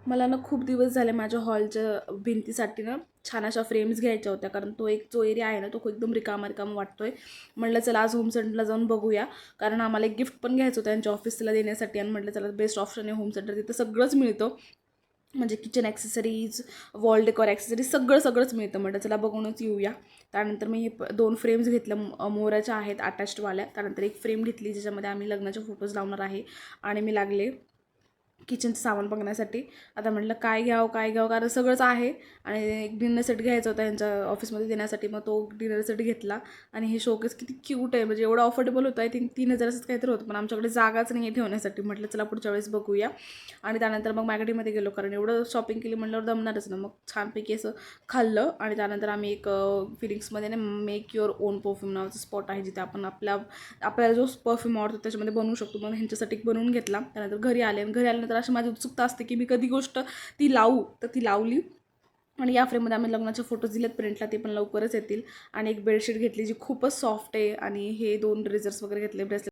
मला ना खूप दिवस झाले माझ्या हॉलच्या भिंतीसाठी ना छान अशा फ्रेम्स घ्यायच्या होत्या, कारण तो एक जो एरिया आहे ना तो एकदम रिकामा रिकामा वाटतोय. म्हटलं चला आज होम सेंटरला जाऊन बघूया, कारण आम्हाला एक गिफ्ट पण घ्यायचं होतं त्यांच्या ऑफिसला देण्यासाठी. आणि म्हटलं चला बेस्ट ऑप्शन आहे होम सेंटर, तिथं सगळंच मिळतं, म्हणजे kitchen accessories, wall decor accessories सगळंच मिळतं. म्हटलं चला बघूनच येऊया. त्यानंतर मी हे 2 फ्रेम्स घेतल्या, मोराच्या आहेत अटॅच्डवाल्या. त्यानंतर एक फ्रेम घेतली ज्याच्यामध्ये आम्ही लग्नाचे फोटोज लावणार आहे. आणि मी लागले किचनचं सामान बघण्यासाठी. आता म्हटलं काय घ्यावं, कारण सगळंच आहे. आणि एक डिनर सेट घ्यायचा होता यांच्या ऑफिसमध्ये देण्यासाठी, मग तो डिनर सेट घेतला. आणि हे शोकेस किती क्यूट आहे, म्हणजे एवढं अफोर्डेबल होतं. आय थिंक 3,000च काहीतरी होतं, पण आमच्याकडे जागाच नाही आहे ठेवण्यासाठी. म्हटलं चला पुढच्या वेळेस बघूया. आणि त्यानंतर मग मॅगडीमध्ये गेलो, कारण एवढं शॉपिंग केली म्हटल्यावर दमणारच ना. मग छानपैकी असं खाल्लं. आणि त्यानंतर आम्ही एक फिलिंग्समध्ये ना मेक युअर ओन परफ्यूम नावाचं स्पॉट आहे, जिथे आपण आपल्याला जो परफ्यूम आवडतो त्याच्यामध्ये बनवू शकतो. मग ह्यांच्यासाठी बनवून घेतला. त्यानंतर घरी आल्यानंतर अशी माझी उत्सुकता असते की मी कधी गोष्ट ती लावू, तर ती लावली. आणि या फ्रेममध्ये आम्ही लग्नाचे फोटोज दिलेत प्रिंटला, ते पण लवकरच येतील. आणि एक बेडशीट घेतली जी खूपच सॉफ्ट आहे. आणि हे 2 ड्रेझर्स वगैरे घेतले, ब्रेसलेट